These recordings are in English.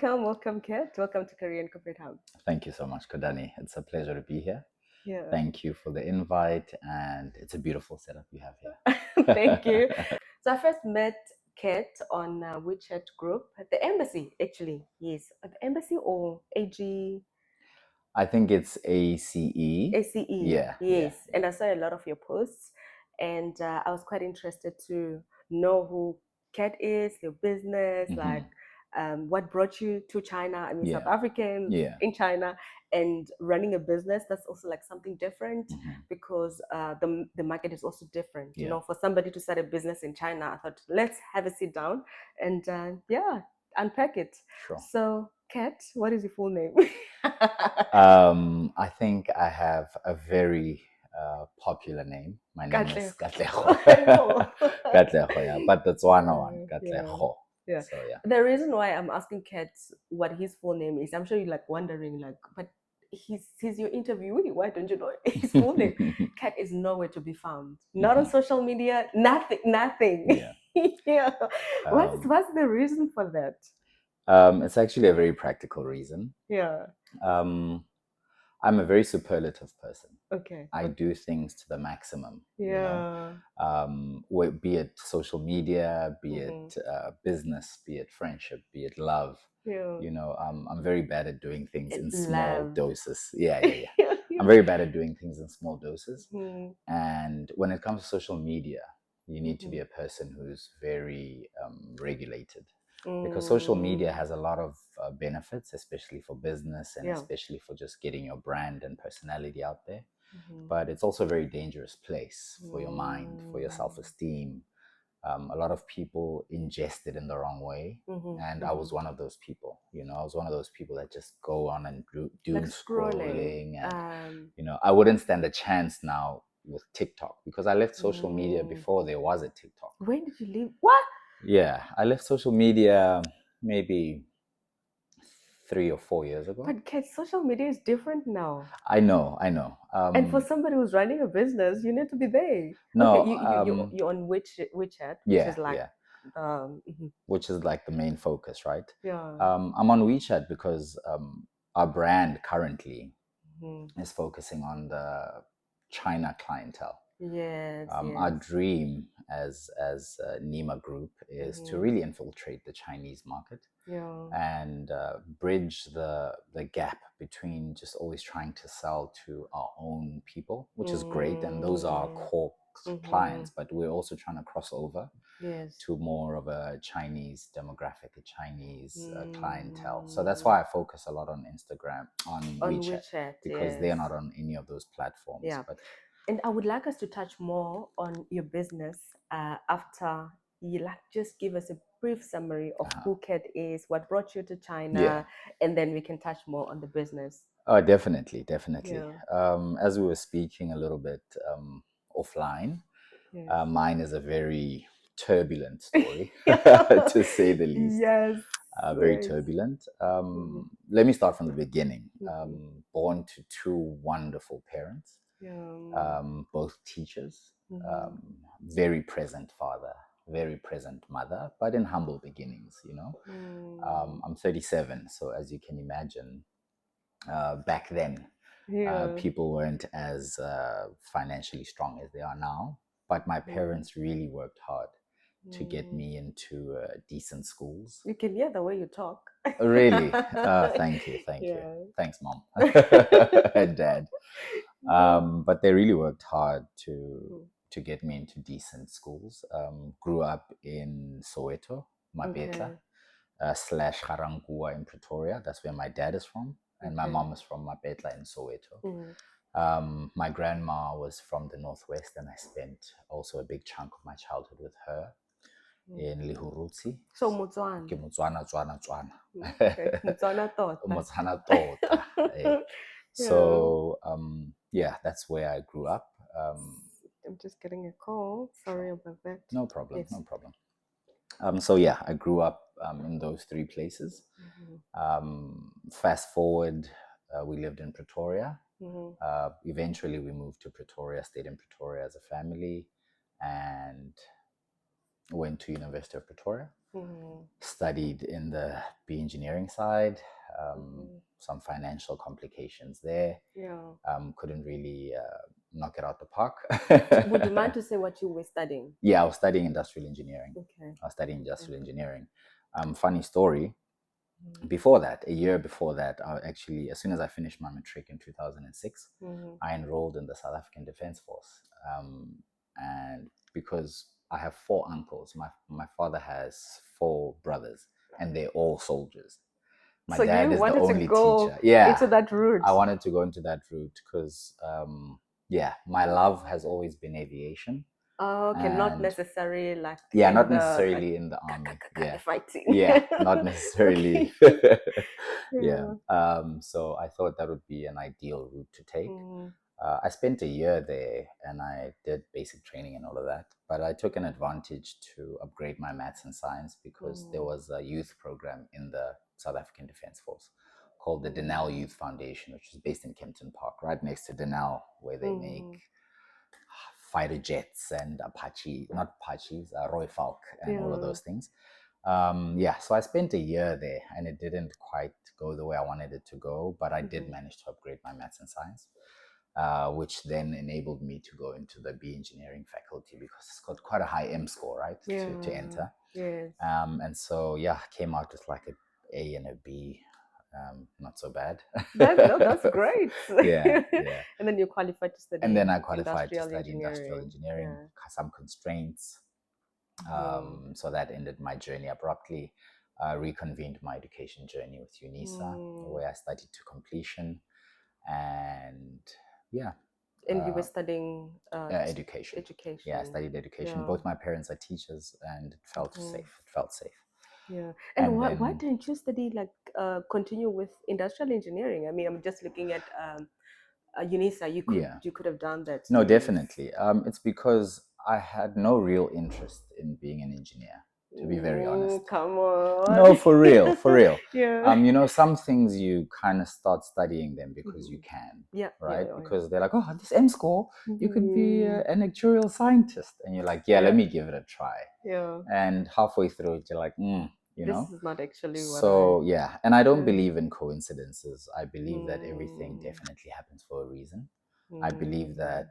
welcome, Kat. Welcome to Korean Corporate Hub. Thank you so much, Kodani. It's a pleasure to be here. Yeah. Thank you for the invite, and it's a beautiful setup you have Thank you. here. So I first met Kat on WeChat group at the embassy, actually. Yes, at the embassy or AG, I think it's ACE. ACE. Yeah, Yes, and I saw a lot of your posts, and I was quite interested to know who Kat is, your business, like what brought you to China. I mean, South Yeah, Africans yeah. in China, and running a business that's also like something different Mhm. because the market is also different. You Yeah. know, for somebody to start a business in China, I thought let's have a sit down and yeah, unpack it. Sure. So, Kat, what is your full name? I think I have a very popular name. My name is Katlego. Katlego. I know. Katlego, yeah. But the Tswana one, Yeah. Katlego. Yeah. So, yeah. The reason why I'm asking Kat what his full name is, I'm sure you're like wondering, like, but he's your interviewee. Why don't you know his full name? Kat is nowhere to be found. Not on social media. Nothing. Yeah. Yeah. Um, What's the reason for that? it's actually a very practical reason. Yeah. Um, I'm a very superlative person. Okay. I do things to the maximum, Yeah. be it social media, be Mhm. it business, be it friendship, be it love. Yeah. I'm very bad at doing things in small Love. doses. Yeah. Yeah. I'm very bad at doing things in small doses. Mhm. And when it comes to social media, you need to Mhm. be a person who's very regulated because social media Mm. has a lot of benefits, especially for business and Yeah. especially for just getting your brand and personality out there. Mhm. But it's also a very dangerous place for your mind, for your Mm. self esteem. A lot of people ingest it in the wrong way. Mhm. And I Mhm. was one of those people. I was one of those people that just go on and Like doom scrolling. scrolling. And, I wouldn't stand a chance now with TikTok because I left social media Mm. before there was a TikTok. When did you leave? What? Yeah, I left social media maybe 3 or 4 years ago. But kids, social media is different now. I know. And for somebody who's running a business, you need to be there. Okay, No, you're on WeChat, which yeah, is like yeah, mhm. which is like the main focus, right? Yeah. I'm on WeChat because our brand currently Mhm. is focusing on the China clientele. Yes, Our yes. dream as Nima Group is to Mhm. really infiltrate the Chinese market Yeah. and bridge the gap between just always trying to sell to our own people, which is great, and those are our Mm. core Mhm. clients. But we're also trying to cross over Yes. to more of a Chinese demographic, a Chinese clientele. So that's Mm. why I focus a lot on Instagram, on On WeChat, WeChat, because yes. they're not on any of those platforms. Yeah. But And I would like us to touch more on your business after you like just give us a brief summary of uh, who Kat is, what brought you to yeah, China, and then we can touch more on the business. oh, definitely. Yeah. As we were speaking a little bit offline, Yes. mine is a very turbulent story, Yeah. to say the least. Yes. Very Right. turbulent. Mhm. Let me start from the beginning. Mhm. Born to two wonderful parents, Yeah. both teachers, Mhm. very present father, very present mother, but in humble beginnings. Mm. I'm 37, so as you can imagine, back then, Yeah. people weren't as financially strong as they are now. But my Mhm. parents really worked hard to get Mm. me into decent schools. You can hear the way you talk. Really? Thank you. Yeah. Thanks, mom and dad. Yeah. But they really worked hard to Mm. to get me into decent schools. Grew up in Soweto, Mapetla, Okay. slash Garangua in Pretoria. That's where my dad is from, and my Okay. mom is from Mapetla in Soweto. Mm. My grandma was from the northwest, and I spent also a big chunk of my childhood with her in Mm. Lihurutsi. So Motswana. Ke Motswana, Tswana, Tswana. Okay. Motswana tota. Motswana tota. Eh. Yeah. So yeah, that's where I grew up. I'm just getting a call. Sure, Sorry about that. no problem, Yes. no problem. So yeah, I grew up in those three places. Mhm. Fast forward, we lived in Pretoria. Mhm. Eventually, we moved to Pretoria, stayed in Pretoria as a family, and went to University of Pretoria. Studied in the B engineering side. Mm-hmm. Some financial complications there. Yeah. Couldn't really knock it out the park. Would you mind to say what you were studying? Yeah, I was studying industrial engineering. Okay. I was studying Okay. industrial engineering. Funny story. Mm-hmm. Before that, a year before that, I actually, as soon as I finished my matric in 2006, Mm-hmm. I enrolled in the South African Defence Force. And because I have four uncles, my father has four brothers, and they're all soldiers. My So dad you is the wanted to only go teacher. Yeah, into that route? I wanted to go into that route because, yeah, my love has always been aviation. Oh, okay, not And necessarily like yeah, in not the like necessarily in the army. Yeah, fighting. yeah, not necessarily. Okay. Yeah. Yeah. So I thought that would be an ideal route to take. Mm, I spent a year there and I did basic training and all of that, but I took an advantage to upgrade my maths and science because there mm, was a youth program in the South African Defence Force called the Denel mm, Youth Foundation, which is based in Kempton Park, right next to Denel, where they make mm. fighter jets and not Apaches, Roy Falk and all of Yeah. those things. Yeah, so I spent a year there and it didn't quite go the way I wanted it to go, but I did Mhm. manage to upgrade my maths and science, which then enabled me to go into the B engineering faculty because it's got quite a high M score, right, to Yeah. enter. Yes. And so, yeah, came out with like A and a B, not so bad. That no, that's great. Yeah, yeah. And then you qualified to And then study I qualified to industrial study industrial engineering. engineering, Yeah. some constraints. Mhm. So that ended my journey abruptly. Reconvened my education journey with UNISA, Mm. where I studied to completion. And yeah, And you were uh, studying education. Yeah, I education. studied education. Yeah. Both my parents are teachers, and it felt Mhm. safe. It felt safe. Yeah. And And why then, didn't you study like continue with industrial engineering? I mean, I'm just looking at UNISA. yeah, You could have done that no, studies. definitely. It's because I had no real interest in being an engineer, to be very honest. Ooh, come on. No, for real, for real. Yeah. Some things you kind of start studying them because you Mhm. can, Yeah, yeah, right? yeah, yeah. Because they're like, oh, this M score, you could be Mhm. an actuarial scientist. And you're like, yeah, let Yeah, me give it a try. yeah. And halfway through it, you're like, you This know? is not actually what I. So, yeah. And I don't Yeah. believe in coincidences. I believe that everything Mm, definitely happens for a reason. I believe mm, that,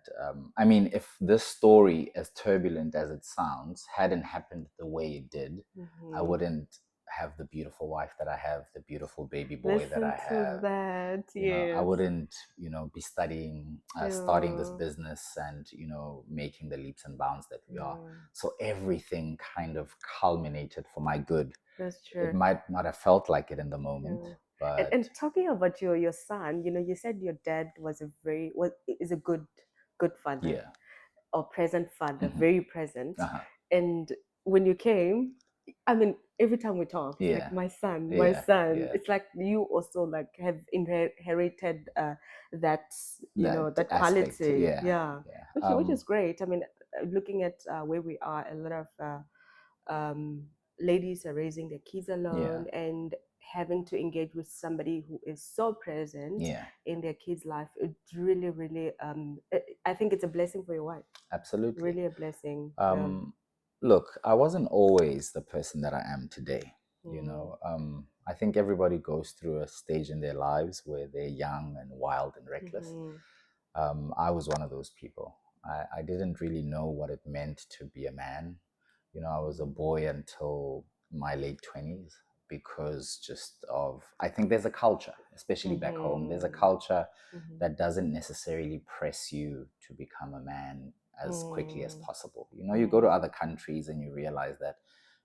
if this story, as turbulent as it sounds, hadn't happened the way it did, I mhm. wouldn't have the beautiful wife that I have, the beautiful baby boy that Listen I to have. that. I Yes. wouldn't, be studying, starting this Yeah. business and, making the leaps and bounds that we are. Yeah. So everything kind of culminated for my good. That's It true. might not have felt like it in the moment, Yeah. but And talking about your son, you said your dad was a very was is a good father yeah. or present father, Hmm. very present. Uh-huh. And when you came, I mean, every time we talk, it's like Yeah. my Yeah. son. Yeah. It's like you also like have inherited that That that aspect. quality, Yeah. yeah, Yeah. which is great. I mean, looking at where we are, a lot of um, ladies are raising their kids Yeah. alone and having to engage with somebody who is so present Yeah. in their kids' life. It really, really, I think it's a blessing for your wife. Absolutely. Really a blessing. Yeah. Um, Look, I wasn't always the person that I am today. Mm. I think everybody goes through a stage in their lives where they're young and wild and reckless. Mhm. I was one of those people. I didn't really know what it meant to be a man. I was a boy until my late 20s because just of, I think there's a culture, especially back home, there's a Mhm. culture Mhm. that doesn't necessarily press you to become a man as quickly as Mm. possible. You go to Mm. other countries and you realize that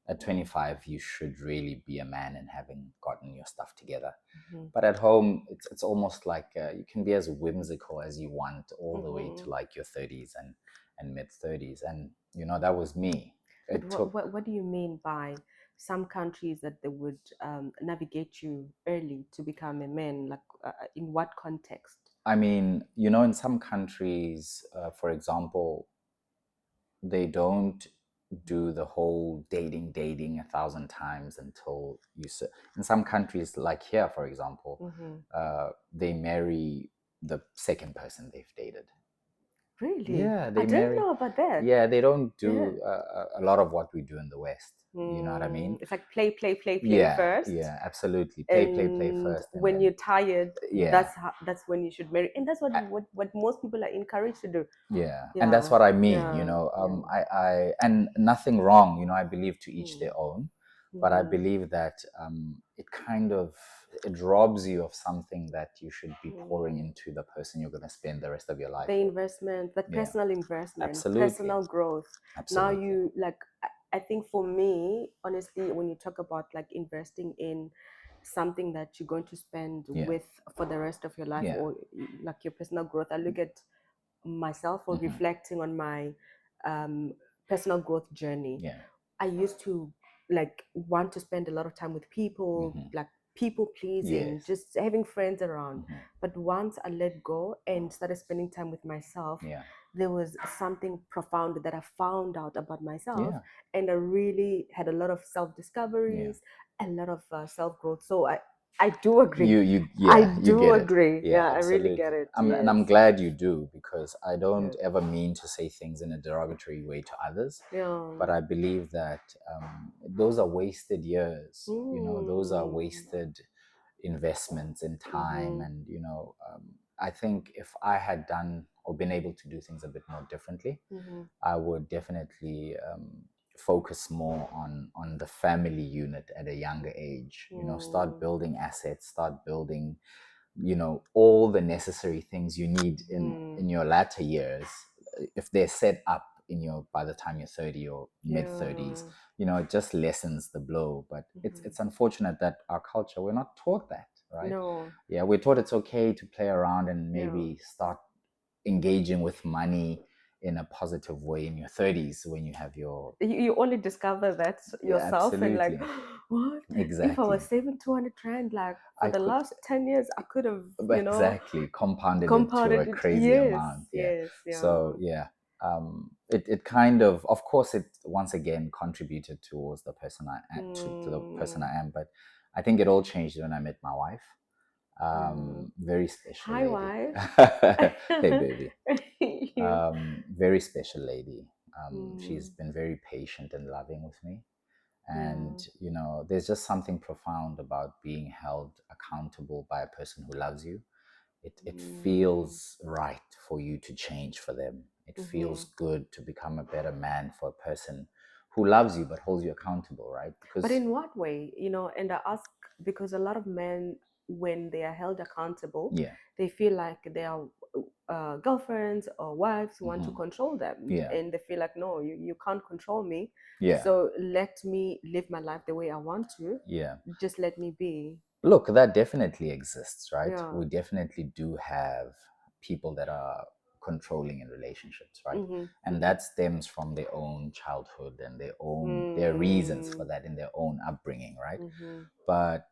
at 25 you should really be a man and having gotten your stuff together. Mhm. But at home, it's almost like you can be as whimsical as you want all the way to Mhm. like your 30s and mid 30s. And that was me. But It took, what do you mean by some countries that they would navigate you early to become a man? Like, in what context? in some countries, for example, they don't do the whole dating 1,000 times until in some countries, like here, for example, Mm-hmm. they marry the second person they've dated. Really? Yeah, I they didn't marry. know about that. Yeah, they don't Yeah. do a lot of what we do in the West. You know what I mean? It's like play, play, play, play Yeah, first, yeah, absolutely. Play and first, and when then you're tired, yeah, that's when you should marry, and that's what most people are encouraged to do. yeah, and that's Yeah, what I mean. You yeah, know, yeah. and nothing wrong. You know, I believe to each Mm. their own, but I Mm-hmm. believe that it kind of it robs you of something that you should be pouring Mm. into the person you're going to spend the rest of your life The with. investment, that Yeah, personal investment, absolutely, personal growth. Now absolutely. you like, I think for me, honestly, when you talk about like investing in something that you're going to spend Yeah, with for the rest of your life, yeah, or like your personal growth, I look at myself or hmm reflecting on my um, personal growth journey. yeah, I used to like want to spend a lot of time with people, hmm like people pleasing, yes, just having friends around. hmm But once I let go and started spending time with myself, yeah, there was something profound that I found out about myself, yeah, and I really had a lot of self yeah. discoveries, a lot of self growth. So I do agree. You I yeah, you do get it. agree. Yeah, Yeah, I really get absolutely. it. And Yes. I'm glad you do, because I don't Yes. ever mean to say things in a derogatory way to others, Yeah. but I believe that those are wasted years. You know, those are Mm. wasted investments in time, Mm-hmm. and I think if I had done or been able to do things a bit more differently, Mm-hmm. I would definitely focus more on the family unit at a younger age. You know, start Mm. building assets, start building, all the necessary things you need in Mm. your latter years, if they're set up in your by the time you're 30 or mid 30s. Yeah. It just lessens the blow. But it's Mm-hmm. it's unfortunate that our culture, we're not taught that, right? No. Yeah, we're taught it's okay to play around and Yeah. maybe start engaging with money in a positive way in your 30s, when you have your You only discover that yeah, yourself and like, absolutely, what? If I was exactly. saving 200 rand, like for I the could last 10 years, I could have, exactly compounded it to a compounded it. crazy Yes. amount. Yeah. Yes. So Yeah. yeah, it kind of course, it once again contributed towards the person to the person Mm. I am. But I think it all changed when I met my wife. Yeah. Very special Hi, lady. wife. Hey baby. You. Very special lady. She's Mm. been very patient and loving with me. And Yeah. there's just something profound about being held accountable by a person who loves you. It Mm. feels right for you to change for them. It Mm-hmm. feels good to become a better man for a person who loves you but holds you accountable, right? But Because in what way? And I ask because a lot of men, when they are held accountable, yeah, they feel like their girlfriends or wives want to hmm control them, yeah, and they feel like, no, you can't control me. yeah, So let me live my life the way I want to. yeah. Just let me be. Look, that definitely exists, right? Yeah. We definitely do have people that are controlling in relationships, right? Mm-hmm. And Mm-hmm. that stems from their own childhood and their reasons for Mm. that in their own upbringing, right? Mm-hmm. But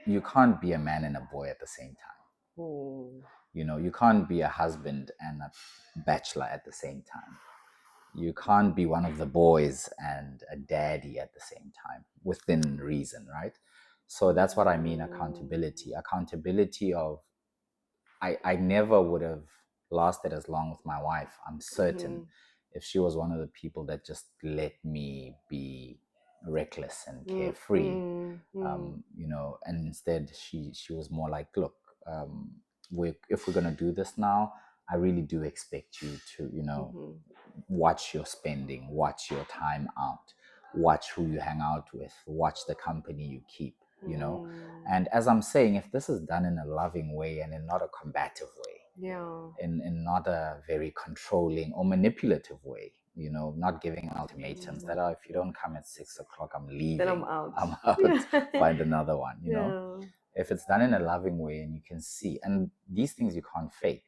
you can't be a man and a boy at the same time. Oh. You can't be a husband and a bachelor at the same time. You can't be one of the boys and a daddy at the same time, within reason, right? So that's what I mean, Mm. accountability of I never would have lasted as long with my wife, I'm certain, Mm-hmm. if she was one of the people that just let me be reckless and Mm. carefree. Mm. Mm. And instead she was more like, look, if we're gonna do this now, I really do expect you to, Mm-hmm. watch your spending, watch your time out, watch who you hang out with, watch the company you keep, Mm. and as I'm saying, if this is done in a loving way and in not a combative way, Yeah. in not a very controlling or manipulative way, not giving ultimatums that, Mm. oh, if you don't come at 6 o'clock, I'm Then I'm leaving, out. I'm out, Yeah. find another one. Yeah. If it's done in a loving way and you can see, and these things you can't fake.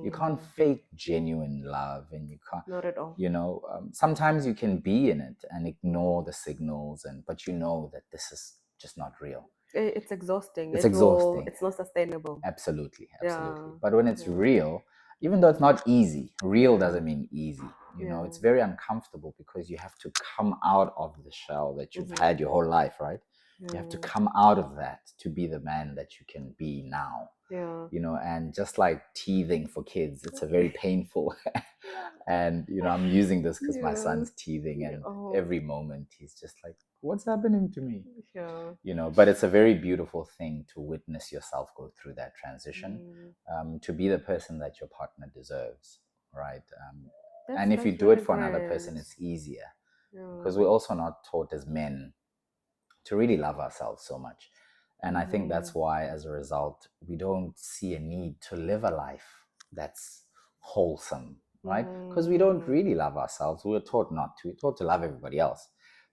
You can't Mm. fake genuine love, and you can't, Not at all. sometimes you can be in it and ignore Mm-hmm. the signals, but you know that this is just not real. It's exhausting. It's exhausting. It's not sustainable. Absolutely, Yeah. absolutely. But when it's Yeah. real, even though it's not easy, real Yeah. doesn't mean easy. Yeah. It's very uncomfortable because you have to come out of the shell that you've Mm-hmm. had your whole life, right? You have to Yeah. come out of that to be the man that you can be now. Yeah. And just like teething for kids, it's a very painful. And I'm using this because my Yeah. son's teething, Yeah. and Oh. every moment he's just like, what's happening to me? Yeah. But it's a very beautiful thing to witness yourself go through that transition, Mm. to be the person that your partner deserves, right? That's And if you that's do it really for another great. person, it's easier, because Yeah. we're also not taught as men to really love ourselves so much. And I think Mm-hmm. that's why, as a result, we don't see a need to live a life that's wholesome, right? Because we don't Mm-hmm. really love ourselves. We're taught not to. We're taught to love everybody else,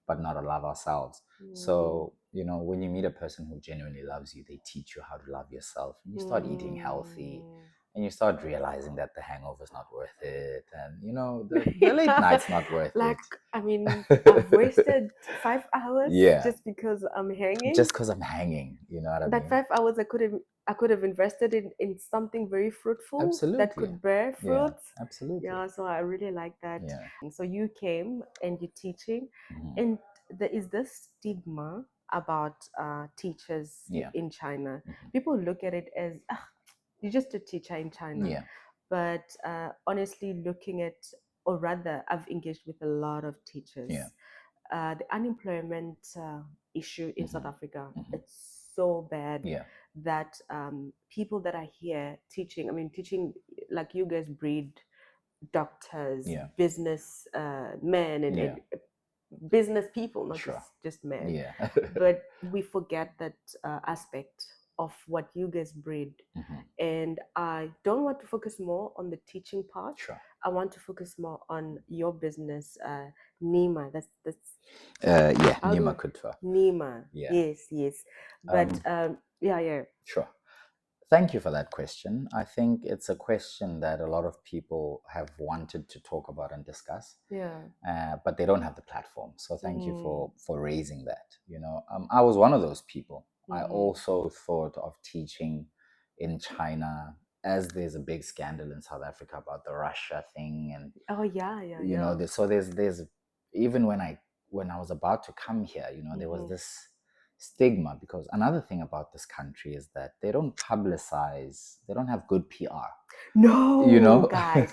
but not to love ourselves. So, when you meet a person who genuinely loves you, they teach you how to love yourself. And you start eating healthy, Mm. and you start realizing that the hangover's not worth it. And, the late night's not worth Like, it. I mean, I've wasted 5 hours Yeah, just because I'm hanging. just because I'm hanging, you know what I That mean? 5 hours I could have invested in something very fruitful that Absolutely. could bear Yeah, fruits. absolutely. Yeah, so I really like that. Yeah. So you came and you're teaching, Mhm. and there is this stigma about teachers Yeah. in China. Mhm. People look at it as, "Ah, you're just a teacher in China," Yeah. but honestly, looking at, or rather, I've engaged with a lot of Yeah. teachers. The unemployment issue in South Mhm. Africa, Mhm. it's so bad Yeah. that people that are here teaching, I mean, teaching, like you guys breed doctors, Yeah. business men, Yeah. and business people, not just Sure. just men. Yeah. But we forget that aspect of what you guys breed. Mhm. And I don't want to focus more on the teaching part. Sure. I want to focus more on your business, Nima. That's Yeah. how do Nima I, Kutwa. Nima? Yeah. Yes, yes. But Um. yeah, yeah. Sure. Thank you for that question. I think it's a question that a lot of people have wanted to talk about and discuss, Yeah. but they don't have the platform. So thank you Mm, for raising that. I was one of those people. I mm-hmm. also thought of teaching in China, as there's a big scandal in South Africa about the Russia thing, and Oh yeah, yeah, yeah. so there's even when I was about to come here, there was Mm-hmm. this stigma, because another thing about this country is that they don't publicize, they don't have good PR, you No, know guys,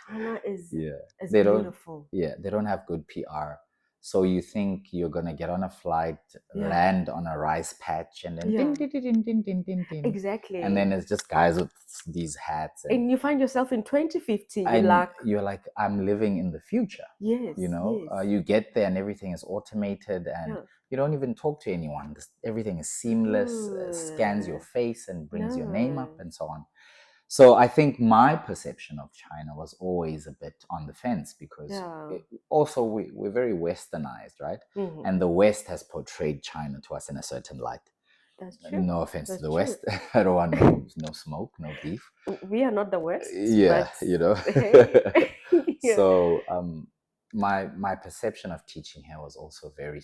China is yeah, is they don't. beautiful. Yeah, they don't have good PR. So you think you're gonna get on a flight, Yeah, land on a rice patch, and then yeah, ding ding ding ding ding ding ding ding, and exactly. then it's just guys with these hats, And you find yourself in 2050, you're and like, you're like, I'm living in the future. yes, yes, You get there and everything is automated, and yeah. you don't even talk to anyone. Everything is seamless, scans your Good. face and brings your name up Yeah, and so on. So I think my perception of China was always a bit on the fence, because yeah. also we're very westernized, right? Hmm. And the West has portrayed China to us in a certain light. That's true. No offense to That's the true. West. I don't want no smoke, no beef. We are not the West, Yeah, but you know. hey, yeah, So my perception of teaching here was also very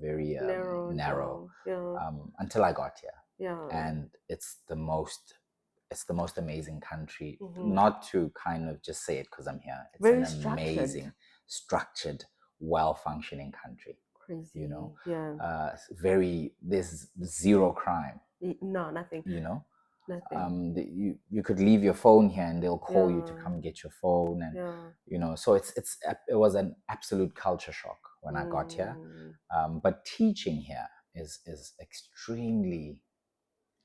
narrowed narrow, down. Yeah, until I got here. yeah. And it's the most amazing country. Hmm. Not to kind of just say it because I'm here. It's an Very structured. amazing, structured, well functioning country. you know Crazy. Yeah. Very, there's zero crime. No, nothing. you know Nothing. you could leave your phone here and they'll call you to Yeah. come get your phone. And Yeah. so it was an absolute culture shock when I got here. Mm, But teaching here is extremely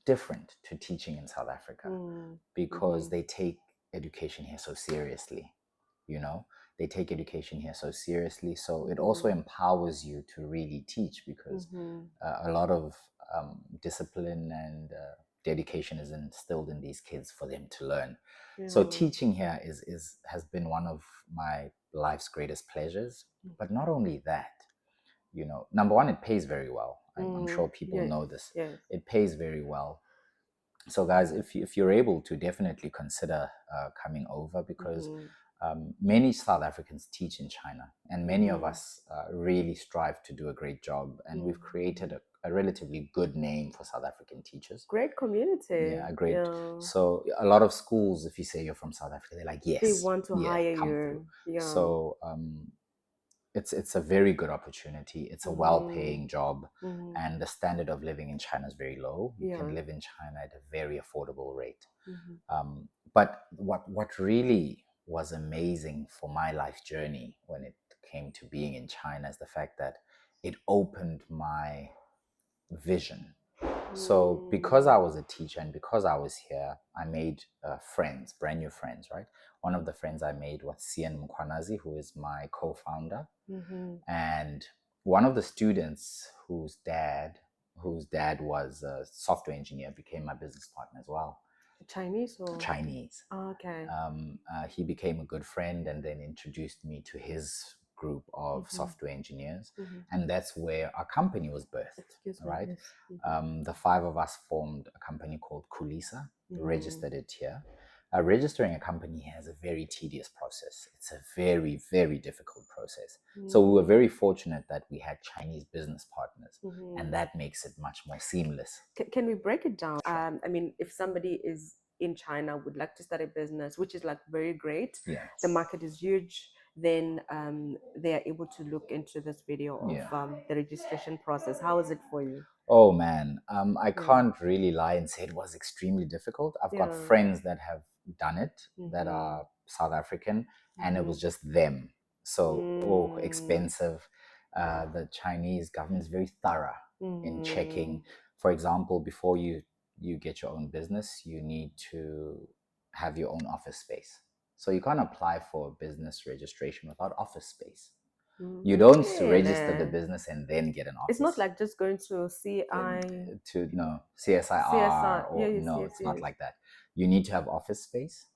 different to teaching in South Africa, mm, because mm-hmm, they take education here so seriously. you know they take education here so seriously, so it also mm-hmm, empowers you to really teach, because mm-hmm. a lot of discipline and dedication is instilled in these kids for them to learn. So Yeah. teaching here is has been one of my life's greatest pleasures. But not only that, number one, it pays very well. I'm sure people Yes. know this. Yes. It pays very well. So guys, if you're able to, definitely consider coming over, because Mm-hmm, many South Africans teach in China, and many of mm-hmm, us really strive to do a great job, and we've mm-hmm. created a relatively good name for South African teachers. Great community. Yeah, a great. Yeah. So a lot of schools, if you say you're from South Africa, they're like, They yes, want to yeah, hire come through. you. Yeah. So it's a very good opportunity. It's a Mm-hmm. well-paying job, Mm-hmm. and the standard of living in China is very low. You can Yeah. live in China at a very affordable rate. Mm-hmm. But what really was amazing for my life journey when it came to being in China is the fact that it opened my vision. So because I was a teacher and because I was here, I made friends, brand new friends, right? One of the friends I made was Cian Mkwanazi, who is my co-founder. Mm-hmm. And one of the students whose dad was a software engineer became my business partner as well. Chinese or Chinese. okay. He became a good friend and then introduced me to his group of Mm-hmm. software engineers. Mm-hmm. And that's where our company was birthed, Excuse me. right? Yes. Mm-hmm. The five of us formed a company called Kisa, Mm-hmm. registered it here. Registering a company has a very tedious process. It's a very, very difficult process. So we were Mm-hmm. very fortunate that we had Chinese business partners, Mm-hmm. and that makes it much more seamless. Can we break it down? Sure. I mean, if somebody is in China would like to start a business, which is like very great, Yeah. the market is huge, then they are able to look into this video Yeah. of the registration process. How is it for you? Oh man, I Yeah. can't really lie and say it was extremely difficult. I've got Yeah. friends that have done it that Mm-hmm. are South African, and it Mm-hmm. was just them. So, oh, Mm. expensive. The Chinese government is very thorough in Mm. checking. For example, before you get your own business, you need to have your own office space. So you can't apply for business registration without office space. You don't register the Really? business and then get an It's not office like just going to CI, to no CSIR, CSI. or Yes, no, yes, it's not yes. like that. You need to have office space.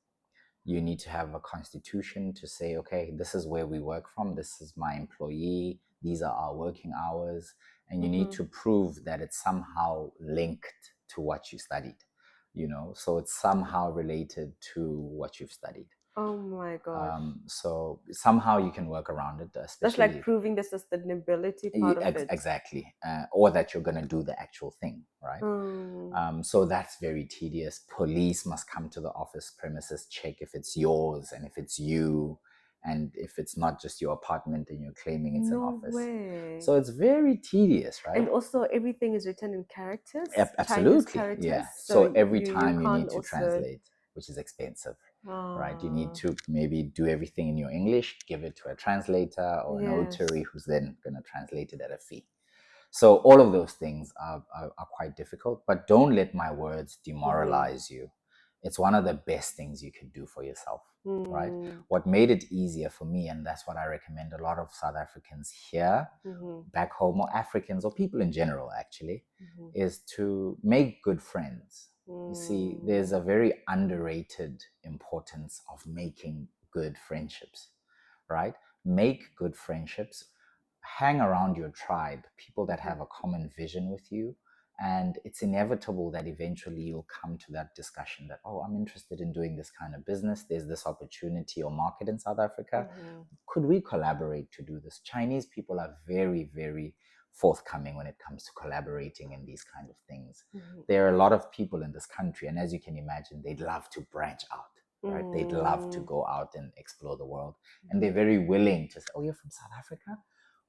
You need to have a constitution to say, okay, this is where we work from. This is my employee. These are our working hours. And you need Mm-hmm. to prove that it's somehow linked to what you studied, so it's somehow related to what you've studied. Oh my gosh. So somehow you can work around it, That's like especially proving the sustainability part of it. exactly, or that you're going to do the actual thing, right? Mm. So that's very tedious. Police must come to the office premises, check if it's yours and if it's you, and if it's not just your apartment and you're claiming it's an No office. way. So it's very tedious, And right? also everything is written in characters, Chinese Absolutely, characters. yeah. So So every you time you can't need to also translate, which is expensive, right? You need ah to maybe do everything in your English, give it to a translator or a yes. notary who's then going to translate it at a fee. So all of those things are quite difficult, but don't let my words Mm-hmm. demoralize you. It's one of the best things you could do for yourself, right? Mm-hmm. What made it easier for me, and that's what I recommend a lot of South Africans here, Mm-hmm. back home, or Africans, or people in general, actually, Mm-hmm. is to make good friends. You see, there's Mm. a very underrated importance of making good friendships, right? Make good friendships, hang around your tribe, people that Mm-hmm. have a common vision with you. And it's inevitable that eventually you'll come to that discussion that, oh, I'm interested in doing this kind of business. There's this opportunity or market in South Africa. Mm-hmm. Could we collaborate to do this? Chinese people are very, very forthcoming when it comes to collaborating in these kind of things. Mm-hmm. There are a lot of people in this country, and as you can imagine, they'd love to branch out, right? They'd love to Mm-hmm. go out and explore the world. And they're very willing to say, oh, you're from South Africa?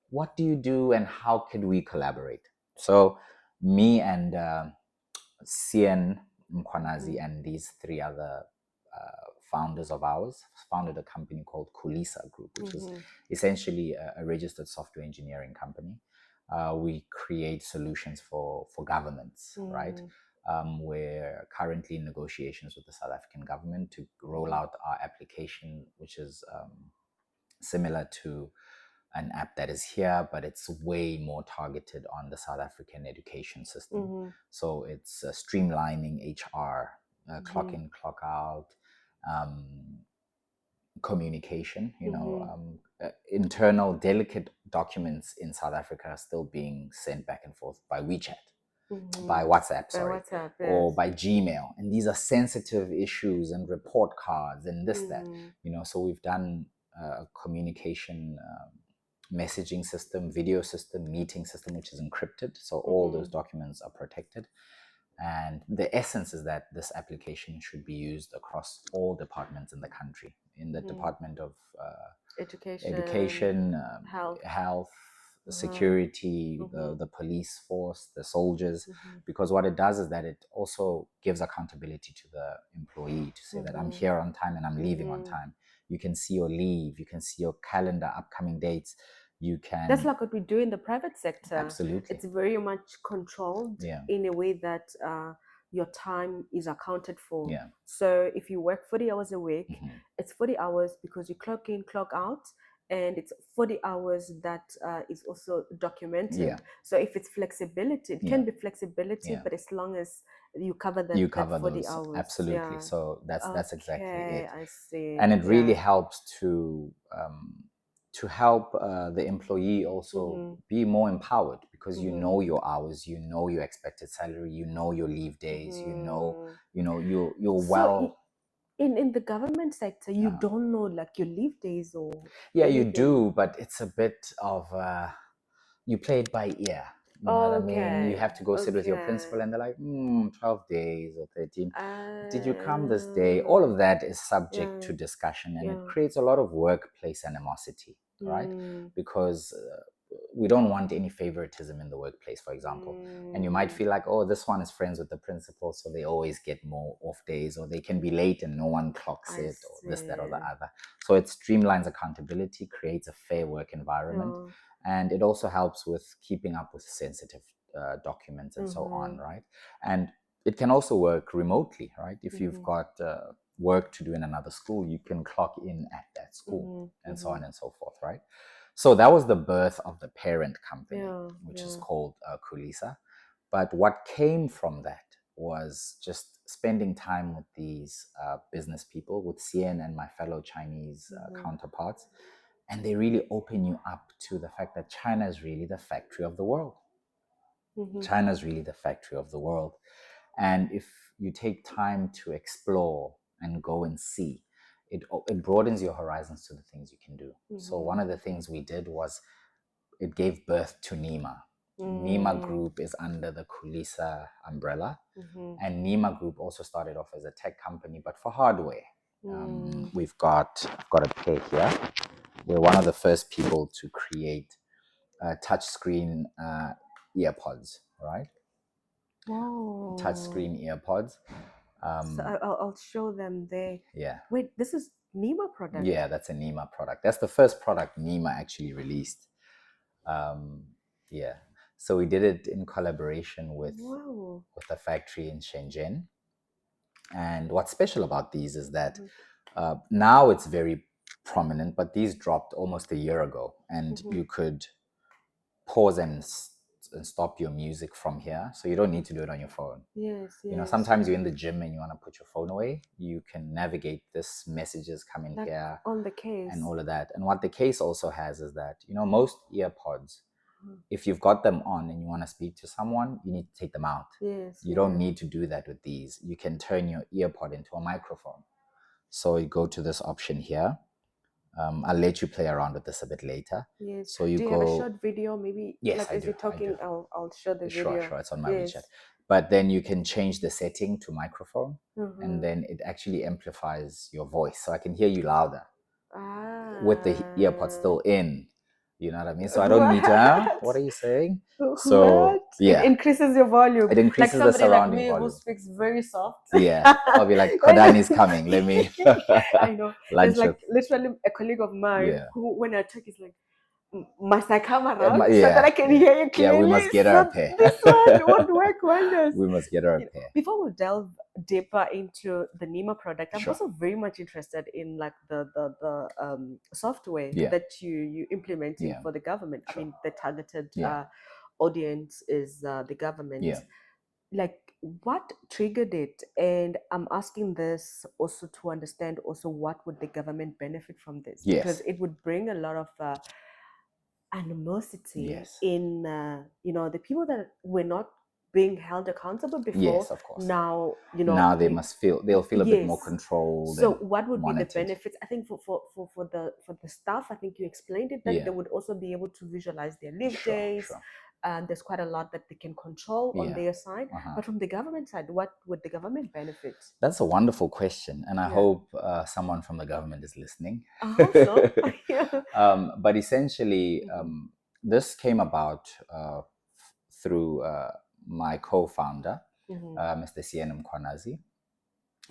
What do you do and how could we collaborate? So me and Cian Mkwanazi Mm-hmm. and these three other founders of ours founded a company called Kulisa Group, which is Mm-hmm. essentially a registered software engineering company. We create solutions for governments, right? Mm-hmm. We're currently in negotiations with the South African government to roll Mm-hmm. out our application, which is similar to an app that is here, but it's way more targeted on the South African education system. Mm-hmm. So it's streamlining HR, clock Mm-hmm. in, clock out, um, communication. Mm-hmm. Internal delicate documents in South Africa are still being sent back and forth by WeChat, Mm-hmm. by WhatsApp, By sorry, WhatsApp, yes. or by Gmail. And these are sensitive issues and report cards and this, that, Mm-hmm. so we've done a communication messaging system, video system, meeting system, which is encrypted. So all those Mm-hmm. documents are protected. And the essence is that this application should be used across all departments in the country. In the Mm-hmm. Department of Education, education, health. health, Uh-huh. security, Mm-hmm. the police force, the soldiers, Mm-hmm. because what it does is that it also gives accountability to the employee to say that I'm Mm-hmm. here on time and I'm leaving on Mm-hmm. time. You can see your leave, you can see your calendar, upcoming dates. You That's can like what we do in the private sector. absolutely, It's very much controlled yeah, in a way that your time is accounted for. yeah, So if you work 40 hours a week, hmm, it's 40 hours because you clock in, clock out, and it's 40 hours that is also yeah, documented. So if it's flexibility, it yeah, can be flexibility, yeah. but as long as you cover You that cover 40 those hours. absolutely. Yeah. So that's exactly Okay, it, I see. and it really Yeah. helps to help the employee also Mm-hmm. be more empowered because you Mm-hmm. know your hours, you know your expected salary, you know your leave days, Mm-hmm. you're So well. in the government sector, you uh, don't know like your leave days or yeah, you anything. do, but it's a bit of you play it by ear. You know what I mean? You Okay, have to go sit with your principal, okay. and they're like, 12 days or 13. Did you come this day? All Uh, of that is subject yeah, to discussion, and it yeah. creates a lot of workplace animosity, right? Mm, Because we don't want any favoritism in the workplace, for example. And you might mm, feel like, oh, this one is friends with the principal, so they always get more off days, or they can be late and no one clocks I it, or this, that, or the see. other. So it streamlines accountability, creates a fair work environment, Yeah. and it also helps with keeping up with sensitive documents and so on, Mm-hmm, right? And it can also work remotely, right? If you've mm-hmm, got work to do in another school, you can clock in at that school, mm-hmm, and so mm-hmm. on and so forth, right? So that was the birth of the parent company, Yeah, which is yeah. called Kulisa. But what came from that was just spending time with these business people, with CN and my fellow Chinese Mm-hmm, counterparts, and they really open you up to the fact that China is really the factory of the world. mm-hmm, China is really the factory of the world. And if you take time to explore and go and see, it broadens your horizons to the things you can do. So mm-hmm, one of the things we did was it gave birth to Nima. Nima mm, Group is under the Kulisa umbrella. mm-hmm, And Nima Group also started off as a tech company, but for hardware. mm. I've got a pair here. We're one of the first people to create touchscreen earpods, right? Whoa. Touchscreen earpods. So Um, I'll show them there. yeah, Wait, this is Nima product. yeah, that's a Nima product. That's the first product Nima actually released. Um, yeah, so we did it in collaboration Wow. with a factory in Shenzhen. And what's special about these is that Mm-hmm, now it's very prominent, but these dropped almost a year ago, and mm-hmm. you could pause and stop your music from here, so you don't need to do it on your phone. Yes, yes. Sometimes you're in the gym and you want to put your phone away, you can navigate this messages coming Like here on the and case. all of that. And what the case also has is that most earpods, Mhm. if you've got them on and you want to speak to someone, you need to take them out. Yes, You don't yeah. need to do that with these. You can turn your earpod into a microphone. So you go to this option here. I'll let you play around with this a bit later. Yes. So you Do you have a go, short video? Maybe yes, like I as do. you're I do. talking, I'll show the Sure, video. sure. It's on my Yes. WeChat. But then you can change the setting to microphone, and Mm-hmm. then it actually amplifies your voice. So I can hear you louder with the earpods Ah. still in. You know what I mean? So I don't need to, what What? are you saying? So What? It yeah, increases your volume. it Like increases the somebody like surrounding me who volume. speaks very soft. Yeah. I'll be like, Kodani's coming. Let me I know. There's lunch like it. literally a colleague of mine Yeah. who, when I talk, is like, must I come around so that Yeah. I can Yeah. hear you Yeah. We clearly? must get her a So pair. this one would work wonders. We must get her a pair. Before we delve deeper into the Nima product, I'm Sure. also very much interested in like the software Yeah. that you implementing Yeah. for the government. I Sure. mean, the targeted Yeah. audience is the government. Yeah. Like, what triggered it? And I'm asking this also to understand also what would the government benefit from this, because Yes. it would bring a lot of animosity Yes. in the people that were not being held accountable before. Yes, of course. Now, you know, Now they'll feel a bit more yes. controlled So and what would be the monitored. benefits? I think for the staff, I think you explained it, that Yeah, they would also be able to visualize their leave sure, days. sure. And there's quite a lot that they can control on Yeah. their side. Uh-huh. But from the government side, what would the government benefit? That's a wonderful question, and I Yeah, hope someone from the government is listening. I hope so. Yeah. But essentially, Mhm, this came about through my co-founder, mhm, Mr. Sienum Kwanazi,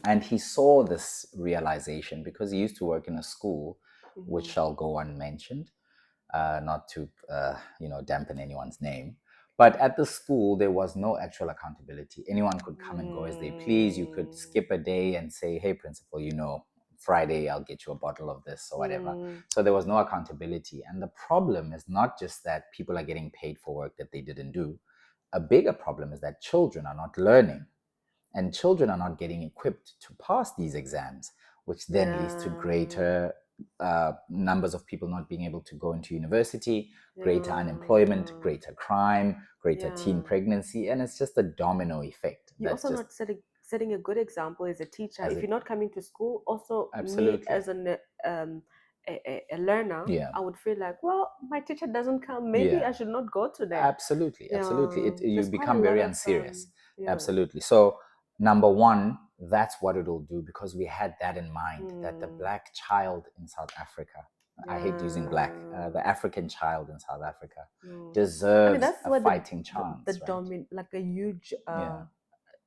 and he saw this realization because he used to work in a school, which mhm, shall go unmentioned, not to dampen anyone's name. But at the school, there was no actual accountability. Anyone could come and go as they please. You could skip a day and say, "Hey, principal, Friday I'll get you a bottle of this or whatever." mm, So there was no accountability. And the problem is not just that people are getting paid for work that they didn't do. A bigger problem is that children are not learning, and children are not getting equipped to pass these exams, which then leads to yeah, greater numbers of people not being able to go into university, greater unemployment, yeah, greater crime, greater teen yeah. pregnancy, and it's just a domino effect You're that also just not setting a good example as a teacher. as If it you're not coming to school, also me absolutely, as um, a learner, yeah, I would feel like, well, my teacher doesn't come. Maybe yeah. I should not go today. Absolutely, absolutely. Yeah, You there's quite a become lot very of unserious. yeah. Absolutely. So, number one, that's what it'll do because we had that in mind that the Mm, black child in South Africa, I hate using black, yeah. the African child in South Africa Mm. I mean, deserves that's a where fighting the chance, right? like a huge Yeah.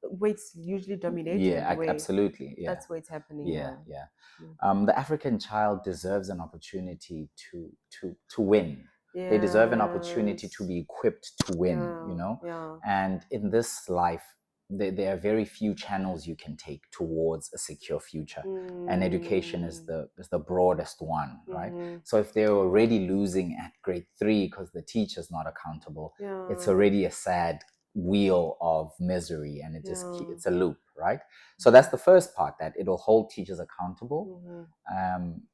weights usually dominating Yeah, way. absolutely. Yeah. That's where it's happening. Yeah, Yeah. yeah. Mm. The African child deserves an opportunity to win. They deserve an opportunity to Yes. be equipped to win, Yeah. Yeah. And in this life, there are very few channels you can take towards a secure future. And education Mm. is the broadest one, right? Mm-hmm. So if they're already losing at grade 3 because the teacher's not accountable, it's Yeah. already a sad wheel of misery, and Yeah. it's a loop, right? So that's the first part, that it'll hold teachers accountable. Mm-hmm.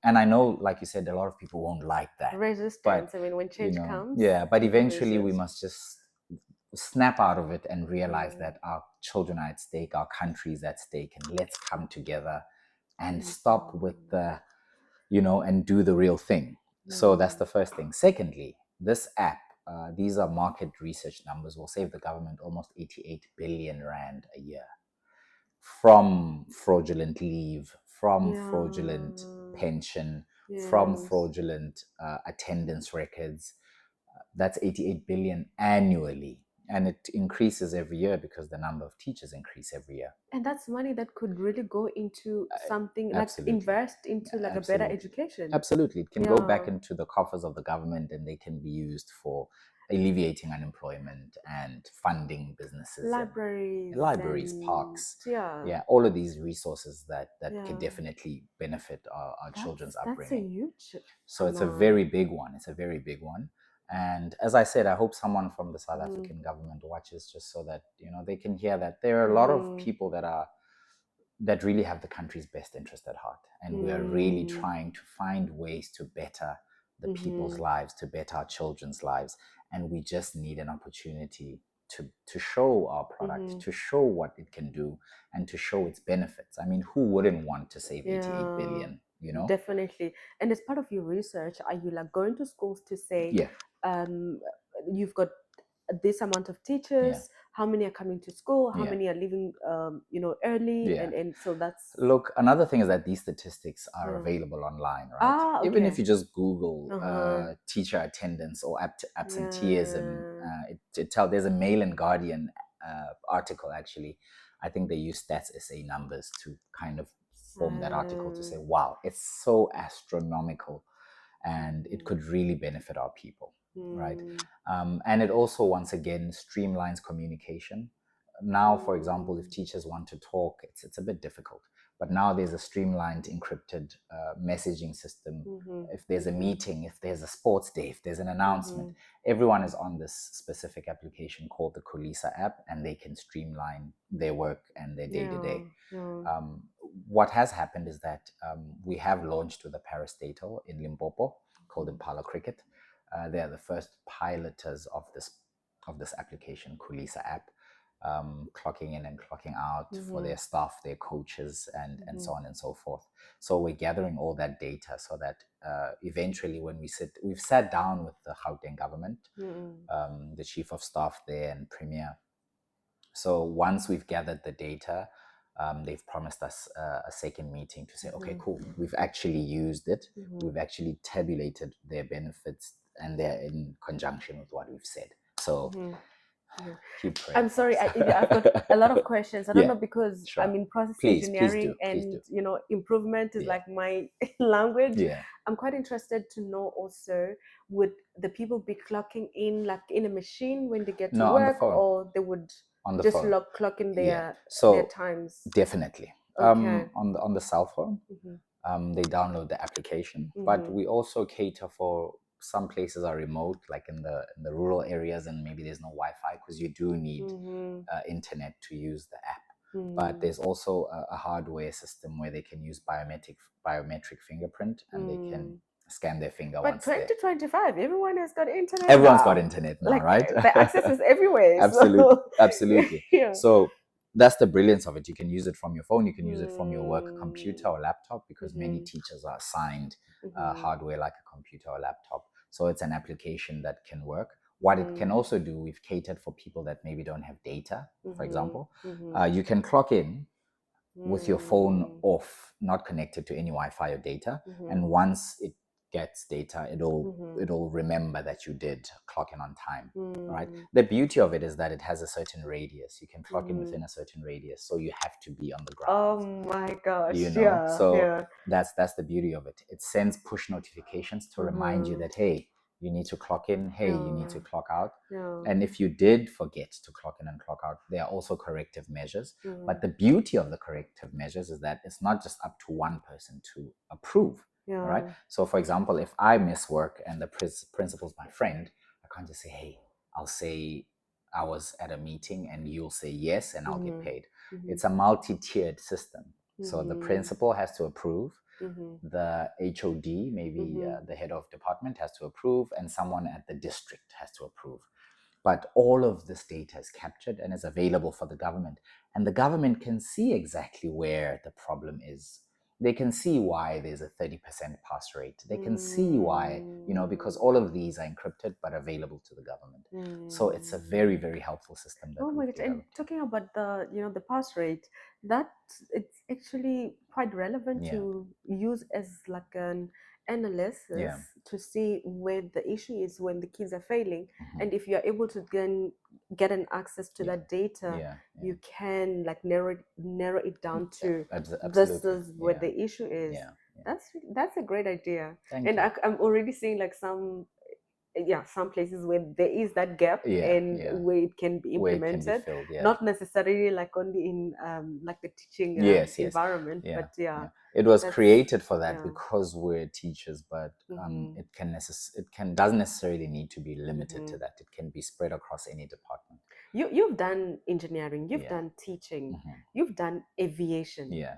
And I know, like you said, a lot of people won't like that, but Resistance. I mean, when change comes, yeah, but people eventually we resist. must just snap out of it and realize Mm. that our children are at stake, our country is at stake, and let's come together and stop with Mm-hmm. and do the real thing. So that's Mm. the first thing. Secondly, this app, these are market research numbers, will save the government almost 88 billion rand a year from fraudulent leave, from fraudulent Yeah. pension, from Yes. fraudulent attendance records. That's 88 billion annually. And it increases every year because the number of teachers increase every year. And that's money that could really go into something like Absolutely. invest into like a better Absolutely. education. Absolutely. It can go back Yeah. into the coffers of the government and they can be used for alleviating unemployment and funding businesses and Libraries libraries, and parks. yeah. Yeah, all of these resources that could Yeah. definitely benefit our children's That's a upbringing. huge So it's a amount. very big one. It's a very big one. And as I said, I hope someone from the South Mm, African government watches just so that they can hear that there are a lot of mm, people that really have the country's best interest at heart. And we are really mm, trying to find ways to better the people's mm-hmm, lives, to better our children's lives. And we just need an opportunity to show our product, mm-hmm. to show what it can do, and to show its benefits. I mean, who wouldn't want to save 88 Yeah, billion, definitely. And as part of your research, are you like going to schools to say, Yeah, um, you've got this amount of yeah, teachers, how many are coming to school, how yeah, many are leaving, early, yeah. and so that's Look, another thing is that these statistics are yeah. available online, right? Ah, Even if okay. you just Google Uh-huh. teacher attendance or absenteeism, Yeah. there's a Mail and Guardian article actually. I think they use Stats SA numbers to kind of form that article to say, Um, wow, it's so astronomical, and it mm, could really benefit our people, right? mm, And it also, once again, streamlines communication. Now, for example, if mm, teachers want to talk, it's a bit difficult. But now there's a streamlined, encrypted messaging system. mhm, If there's a mhm, meeting, if there's a sports day, if there's an announcement, mhm. everyone is on this specific application called the Kisa app, and they can streamline their work and their day to Yeah, day. yeah. Um, what has happened is that we have launched with a parastatal in Limpopo called Mhm. Impala Cricket. They are the first piloters of this application, Kulisa app. clocking in and clocking out for Mm-hmm. their staff, their coaches, and Mm-hmm. so on and so forth. So we're gathering all that data so that eventually, when we've sat down with the Gauteng government, the chief of staff there and premier. So once we've gathered the data, they've promised us a second meeting to say, okay, cool, we've actually used it. We've actually tabulated their benefits, and they're in conjunction with what we've said. So Yeah. keep praying I'm for sorry, us. I've got a lot of questions. I don't Yeah, know because sure. I'm in process Please engineering do. Please and do. improvement is Yeah. like my language. Yeah. I'm quite interested to know also, would the people be clocking in like in a machine when they get to No, on the work, phone. or they would On the just phone. clock in Yeah. their So times? definitely. Okay. On the cell phone, they download the application, but we also cater for some places are remote, like in the rural areas, and maybe there's no Wi-Fi, because you do need internet to use the app. But there's also a hardware system where they can use biometric fingerprint, and they can scan their finger But once there. 2025, everyone has got internet Everyone's now. got internet now, Like right? the access is everywhere. Absolutely, So absolutely. yeah. So that's the brilliance of it. You can use it from your phone, you can use it from your work computer or laptop, because many teachers are assigned hardware like a computer or laptop. So it's an application that can work. What it can also do, we've catered for people that maybe don't have data, for example. You can clock in with your phone off, not connected to any Wi-Fi or data, and once it gets data, it'll remember that you did clock in on time. Right. The beauty of it is that it has a certain radius. You can clock in within a certain radius, so you have to be on the Oh ground. my gosh. Yeah. Yeah. So Yeah. that's the beauty of it. It sends push notifications to remind you that, hey, you need to clock in, hey, you need to clock out. Yeah. And if you did forget to clock in and clock out, there are also corrective measures. But the beauty of the corrective measures is that it's not just up to one person to approve. Yeah. All right. So, for example, if I miss work and the principal's my friend, I can't just say, hey, I'll say I was at a meeting and you'll say yes and I'll get paid. It's a multi-tiered system. So the principal has to approve, the HOD, maybe the head of department, has to approve, and someone at the district has to approve. But all of this data is captured and is available for the government. And the government can see exactly where the problem is. They can see why there's a 30% pass rate. They can see why, because all of these are encrypted but available to the government. So it's a very, very helpful system that Oh my we've gosh! And developed. talking about the pass rate, that it's actually quite relevant Yeah. to use as like an analysis to see where the issue is when the kids are failing, and if you are able to then get an access to that data, you can like narrow it down to this Absolutely. is where the issue is. Yeah. That's a great idea, Thank and you. I'm already seeing like some places where there is that gap and where it can be Where it can be implemented, filled, not necessarily like only in like the teaching Yes. environment, Yeah. but Yeah. It was that's created for that yeah. because we're teachers, but it doesn't necessarily need to be limited to that. It can be spread across any department. You've done engineering, you've Yeah. done teaching, you've done aviation. Yeah.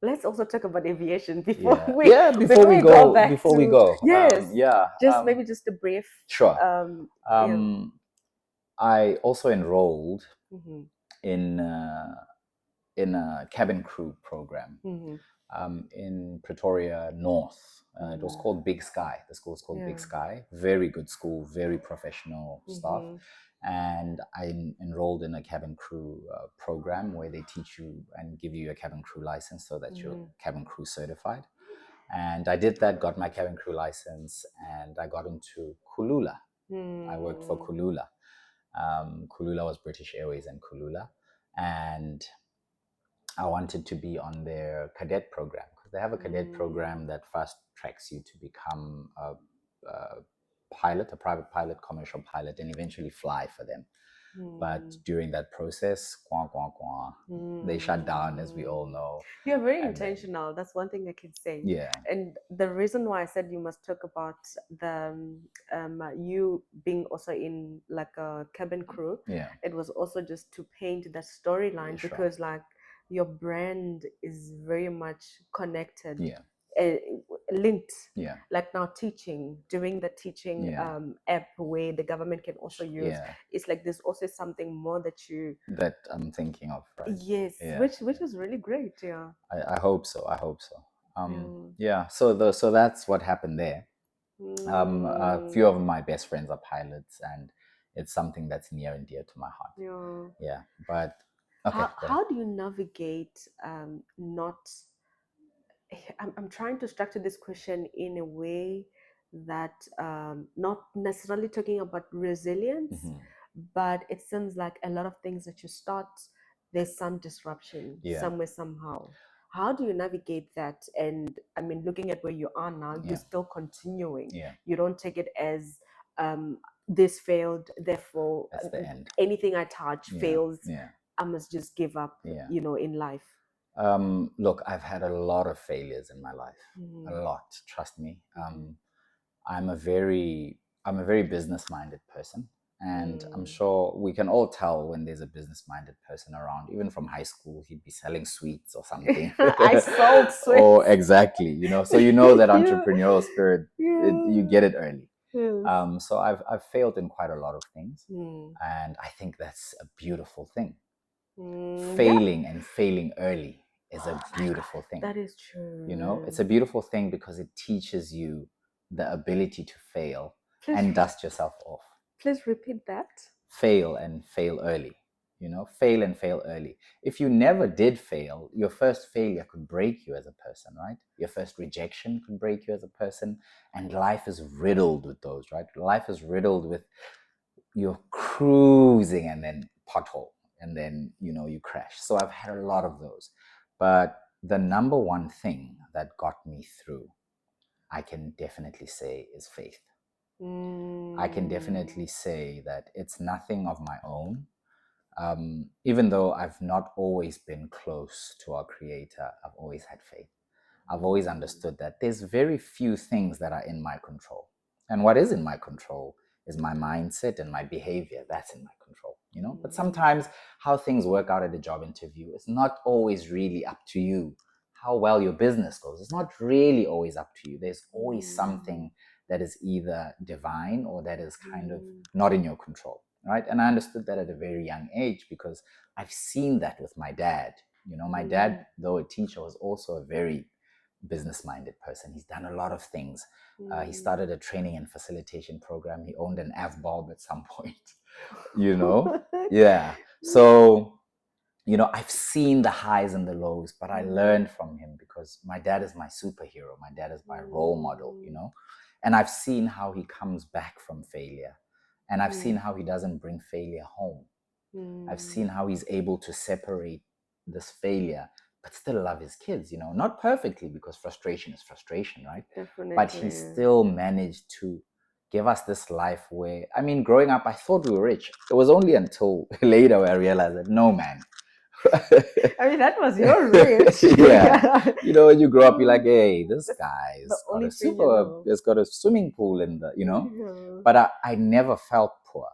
Let's also talk about aviation before Yeah. we Yeah. before we go back Before we to go. yes, Yeah. just maybe just a brief Sure. yeah. I also enrolled Mm-hmm. in a cabin crew program Mm-hmm. in Pretoria North. It was called Big Sky. The school is called Big Sky. Very good school, very professional staff. And I enrolled in a cabin crew program where they teach you and give you a cabin crew license so that you're cabin crew certified. And I did that, got my cabin crew license, and I got into Kulula. I worked for Kulula. Kulula was British Airways and Kulula. And I wanted to be on their cadet program because they have a cadet program that fast tracks you to become a pilot, a private pilot, commercial pilot, and eventually fly for them. But during that process, they shut down, as we all know. You're very And then, intentional. That's one thing I can say. yeah, And the reason why I said you must talk about the you being also in like a cabin crew, yeah, it was also just to paint that storyline sure. because like your brand is very much connected. Yeah. Uh, linked, Yeah. like now teaching, doing the teaching Yeah. app where the government can also use. Yeah. It's like there's also something more that you, That I'm thinking of, right? yes, Yeah. which is really great. Yeah. I hope so. I hope so. Yeah. Yeah. So that's what happened there. A few Mm, of my best friends are pilots, and it's something that's near and dear to my heart. yeah. Yeah. But okay, go ahead. How do you navigate not I'm trying to structure this question in a way that not necessarily talking about resilience, Mhm. but it seems like a lot of things that you start, there's some disruption Yeah. somewhere, somehow. How do you navigate that? And I mean, looking at where you are now, you're Yeah. still continuing. Yeah. You don't take it as this failed, therefore That's the end. anything I touch Yeah. fails. Yeah. I must just give up, Yeah. in life. Look, I've had a lot of failures in my life. A Mm-hmm. lot, trust me. Mm-hmm. I'm a very business-minded person, and I'm Mm. sure we can all tell when there's a business-minded person around. Even from high school, he'd be selling sweets or something. I sold Or sweets. exactly, so you know that Yeah, entrepreneurial spirit, you yeah. get it early. Yes. So I've failed in quite a lot of things, Mm. and I think that's a beautiful thing. Yeah. Failing and failing early is a Oh my beautiful God, thing. that is It's a true. beautiful thing because it teaches you the ability to fail Please, and dust yourself off. please repeat that. Fail and fail early. Fail and fail early. If you never did fail, your first failure could break you as a person, right? Your first rejection could break you as a person. And life is riddled with those, right? Life is riddled with you're cruising and then pothole and then you crash. So I've had a lot of those. But the number one thing that got me through, I can definitely say, is faith. I can Mm. definitely say that it's nothing of my own. Even though I've not always been close to our Creator, I've always had faith. I've always Mm. understood that there's very few things that are in my control. And what is in my control is my mindset and my behavior. That's in my control. But Mm. sometimes how things work out at a job interview is not always really up to you. How well your business goes is not really always up to you. There's always something that is either divine or that is kind of Mm. not in your control, right? And I understood that at a very young age because I've seen that with my dad. My dad, Mm. though a teacher, was also a very business-minded person. He's done a lot of things. He Mm. started a training and facilitation program. He owned an AVBulb at some point. you know, yeah. So I've seen the highs and the lows, but I Mm. learned from him because my dad is my superhero. My dad is my role model. Mm. And I've seen how he comes back from failure, and I've seen Mm. how he doesn't bring failure home. I've seen Mm. how he's able to separate this failure, but still love his kids, not perfectly because frustration is frustration, right? But he Definitely. still managed to give us this life where, I mean, growing up, I thought we were rich. It was only until later where I realized that no, man. I mean, that was your rich. Yeah. Yeah. When you grow up, you're like, hey, this That's the guy's got only a thing you know. has got a swimming pool in Yeah. but I never felt poor.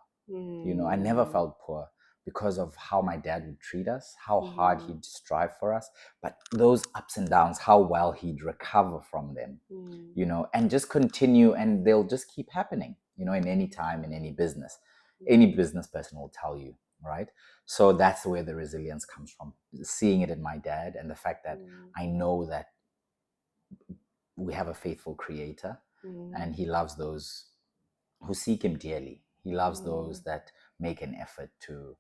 I never Mm. felt poor because of how my dad would treat us, how hard Mm. he'd strive for us, but those ups and downs, how well he'd recover from them, Mm. and just continue, and they'll just keep happening, in any time, in any business. Any Mm. business person will tell you, right? So that's where the resilience comes from, seeing it in my dad and the fact that Mm. I know that we have a faithful creator and Mm. he loves those who seek him dearly. He loves Mm. those that make an effort to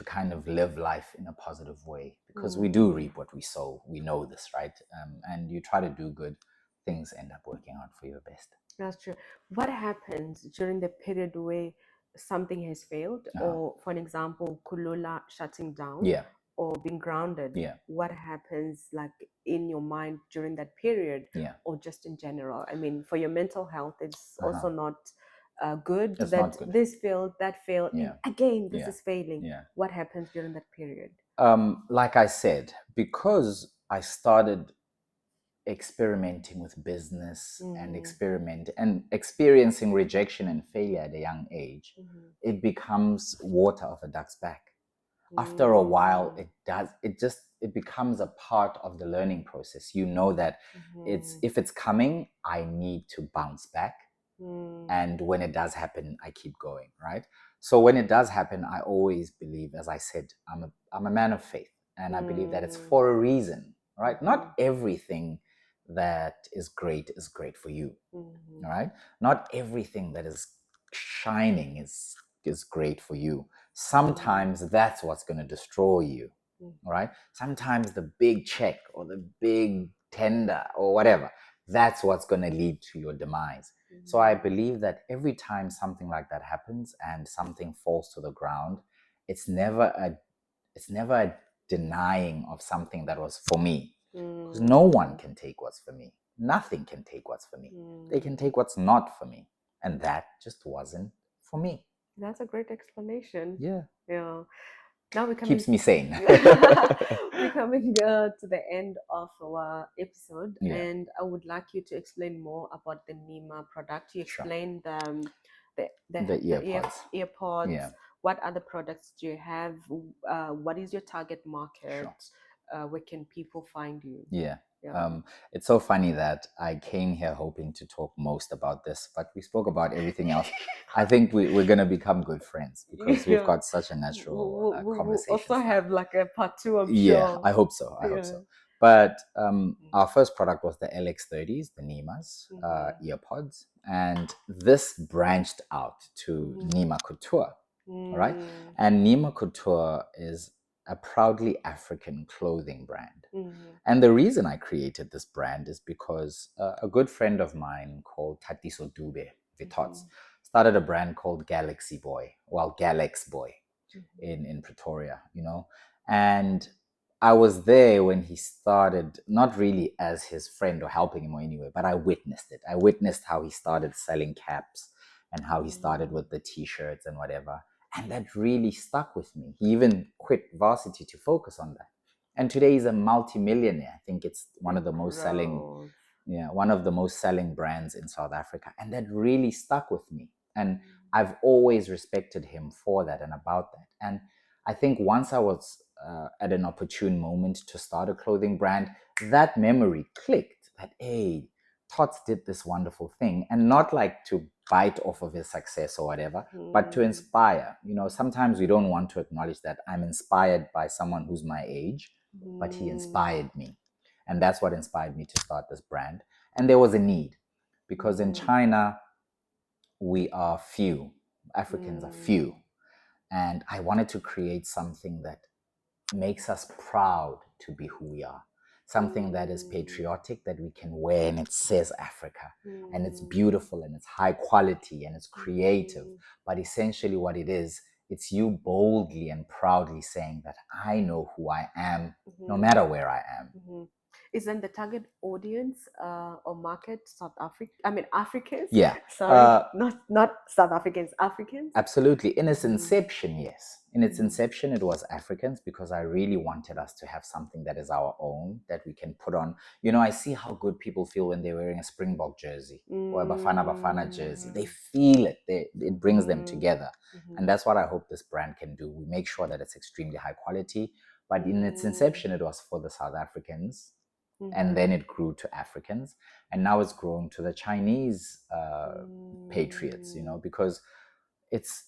kind of live life in a positive way, because we do Mm. reap what we sow. We know this, right? And you try to do good, things end up working out for your best. That's true. What happens during the period where something has failed, Uh-huh. or for an example, Kulula shutting down Yeah, or being grounded? yeah, What happens like in your mind during that period, yeah. or just in general? I mean, for your mental health, it's Uh-huh. also not good It's that not good. this failed, that failed, and Yeah, again, this yeah, is failing. yeah. What happens during that period? Like I said, because I started experimenting with business and Mm-hmm. experiencing rejection and failure at a young age, it becomes water off a duck's back. After a while, Mm-hmm. it it becomes a part of the learning process. You know that if it's coming, I need to bounce back. And when it does happen, I keep going, right? So when it does happen, I always believe, as I said, I'm a man of faith, and I believe that it's for a reason, right? Not everything that is great for you, right? Not everything that is shining is great for you. Sometimes that's what's going to destroy you, right? Sometimes the big check or the big tender or whatever, that's what's going to lead to your demise. So I believe that every time something like that happens and something falls to the ground, it's never a denying of something that was for me. Because no one can take what's for me. Nothing can take what's for me. They can take what's not for me. And that just wasn't for me. That's a great explanation. Yeah. Yeah. Now we're coming. Keeps me sane. We're coming to the end of our episode, Yeah. and I would like you to explain more about the Nima product. You Sure. explained the earpods. earpods. Yeah. What other products do you have? What is your target market? Sure. Where can people find you? Yeah. Yeah. It's so funny that I came here hoping to talk most about this, but we spoke about everything else. I think we're going to become good friends because we've got such a natural conversation. We'll also have like a part 2, I'm Yeah, sure. I hope so. I hope so. But our first product was the LX30s, the Nimas earpods, and this branched out to Nima Couture. All right, and Nima Couture is a proudly African clothing brand. And the reason I created this brand is because a good friend of mine called Tatiso Dube Vitots started a brand called Galaxy Boy, well, Galax Boy in Pretoria, you know. And I was there when he started, not really as his friend or helping him or anyway, but I witnessed it. I witnessed how he started selling caps and how he started with the t-shirts and whatever. And that really stuck with me. He even quit varsity to focus on that. And today he's a multi-millionaire. I think it's one of the most selling brands in South Africa. And that really stuck with me. And I've always respected him for that and about that. And I think once I was at an opportune moment to start a clothing brand, that memory clicked that, hey, Tots did this wonderful thing, and not like to bite off of his success or whatever, but to inspire. You know, sometimes we don't want to acknowledge that I'm inspired by someone who's my age, but he inspired me. And that's what inspired me to start this brand. And there was a need because in China, we are few. Africans are few. And I wanted to create something that makes us proud to be who we are. Something that is patriotic, that we can wear and it says Africa. And it's beautiful and it's high quality and it's creative. But essentially what it is, it's you boldly and proudly saying that I know who I am, no matter where I am. Is then the target audience or market South Africa? I mean Africans. Yeah. Sorry, not South Africans. Africans. Absolutely. In its inception, yes. In its inception, it was Africans because I really wanted us to have something that is our own that we can put on. You know, I see how good people feel when they're wearing a Springbok jersey or a Bafana Bafana jersey. They feel it. It brings them together. And that's what I hope this brand can do. We make sure that it's extremely high quality. But in its inception, it was for the South Africans. And then it grew to Africans, and now it's grown to the Chinese patriots, you know, because it's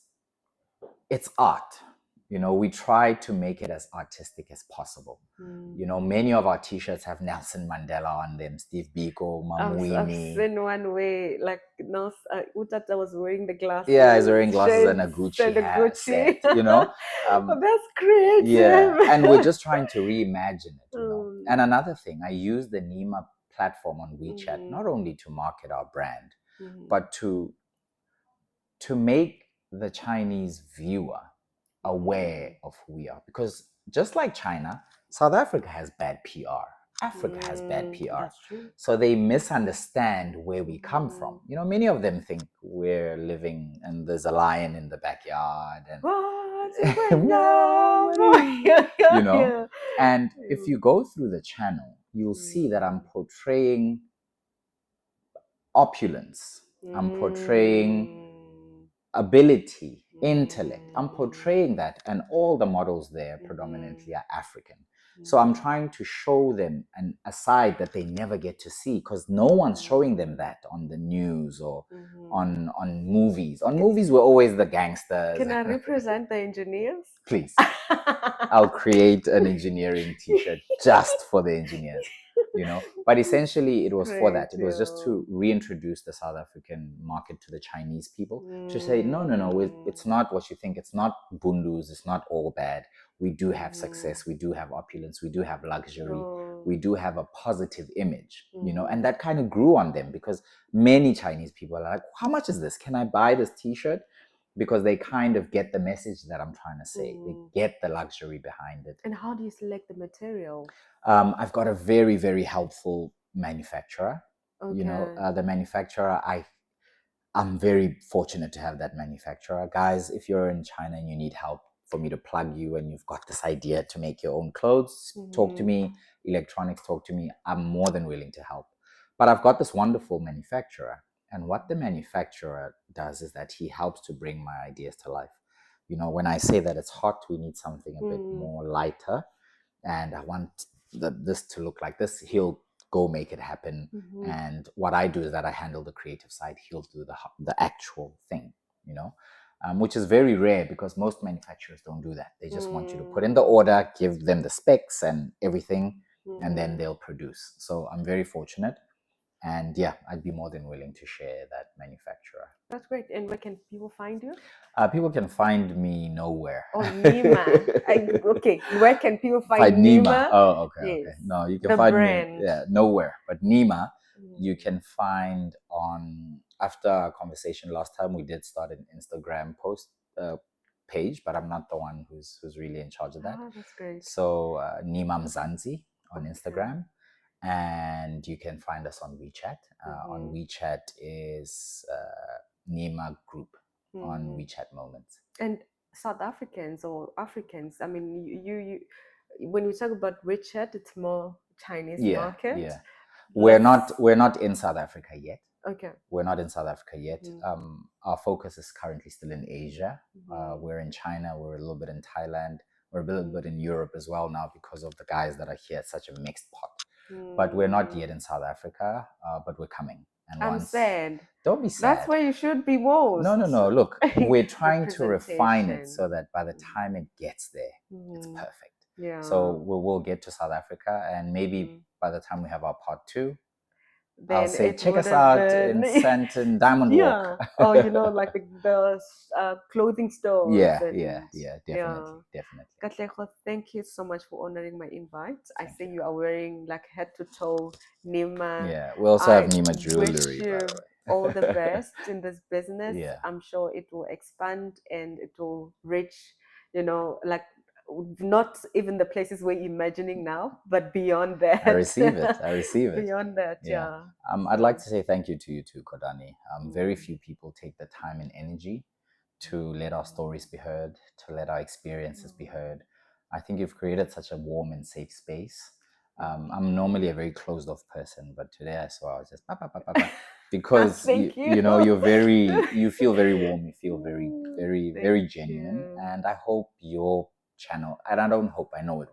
art. You know, we try to make it as artistic as possible. You know, many of our t-shirts have Nelson Mandela on them, Steve Biko, Mamwini. I've seen one way, like Utata was wearing the glasses. Yeah, he's wearing glasses and a Gucci hat set, you know. Oh, that's creative. Yeah, and we're just trying to reimagine it, you know. And another thing, I use the Nima platform on WeChat not only to market our brand, but to make the Chinese viewer aware of who we are. Because just like China, South Africa has bad PR. Africa has bad PR. That's true. So they misunderstand where we come from. You know, many of them think we're living and there's a lion in the backyard and you know. And if you go through the channel, you'll see that I'm portraying opulence. I'm portraying ability, intellect. I'm portraying that, and all the models there predominantly are African. So I'm trying to show them a side that they never get to see, because no one's showing them that on the news or on movies. On movies, we're always the gangsters. Can I represent the engineers? Please, I'll create an engineering t-shirt just for the engineers, But essentially, it was for Great, that. It was just yeah. to reintroduce the South African market to the Chinese people, to say, no, no, no, it's not what you think. It's not bundus. It's not all bad. We do have success. We do have opulence. We do have luxury. We do have a positive image, and that kind of grew on them, because many Chinese people are like, how much is this? Can I buy this t-shirt? Because they kind of get the message that I'm trying to say. They get the luxury behind it. And how do you select the material? I've got a very, very helpful manufacturer. Okay. The manufacturer, I'm very fortunate to have that manufacturer. Guys, if you're in China and you need help for me to plug you, and you've got this idea to make your own clothes, talk to me. Electronics, talk to me. I'm more than willing to help. But I've got this wonderful manufacturer. And what the manufacturer does is that he helps to bring my ideas to life. When I say that it's hot, we need something a bit more lighter, and I want this to look like this. He'll go make it happen. And what I do is that I handle the creative side. He'll do the actual thing, which is very rare, because most manufacturers don't do that. They just want you to put in the order, give them the specs and everything, and then they'll produce. So I'm very fortunate. And yeah, I'd be more than willing to share that manufacturer. That's great. And where can people find you? People can find me nowhere. Oh, Nima. Okay, where can people find Nima? Nima? Oh, okay, Yes. okay. No, you can The find brand. me, nowhere. But Nima, you can find on, after our conversation last time, we did start an Instagram post page, but I'm not the one who's really in charge of that. That's great. So Nima Mzansi on Instagram. And you can find us on WeChat. On WeChat is Nima Group on WeChat Moments. And South Africans or Africans, I mean, you when we talk about WeChat, it's more Chinese market. Yeah. We're not in South Africa yet. Okay. We're not in South Africa yet. Our focus is currently still in Asia. We're in China. We're a little bit in Thailand. We're a little bit in Europe as well now, because of the guys that are here. It's such a mixed pot. But we're not yet in South Africa, but we're coming. And I'm sad. Don't be sad. That's where you should be most. No. Look, we're trying to refine it so that by the time it gets there, it's perfect. Yeah. So we'll get to South Africa, and maybe by the time we have our part 2, then I'll say, check us out in Sandton Diamond Walk. Oh, like the clothing stores. Yeah, definitely. Katlego, thank you so much for honoring my invite. I see you are wearing like head to toe Nima. Yeah, we also have Nima jewelry. Wish you all the best in this business. Yeah. I'm sure it will expand and it will reach, like not even the places we're imagining now, but beyond that. I receive it. Beyond that, yeah. I'd like to say thank you to you too, Kodani. Very few people take the time and energy to let our stories be heard, to let our experiences be heard. I think you've created such a warm and safe space. I'm normally a very closed off person, but today I saw I was just because you feel very warm, you feel very genuine, and I hope your channel, and I don't hope, I know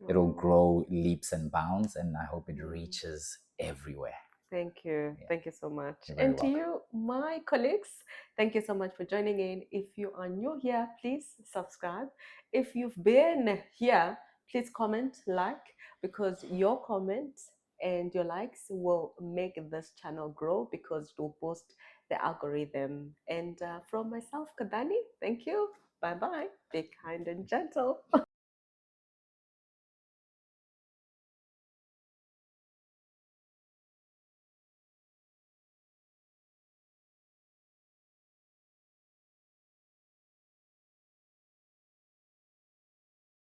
it'll grow leaps and bounds, and I hope it reaches everywhere. Thank you. Yeah. Thank you so much. And to you, my colleagues, thank you so much for joining in. If you are new here, please subscribe. If you've been here, please comment, like, because your comments and your likes will make this channel grow, because it will boost the algorithm. And from myself, Kadani, thank you. Bye-bye. Be kind and gentle.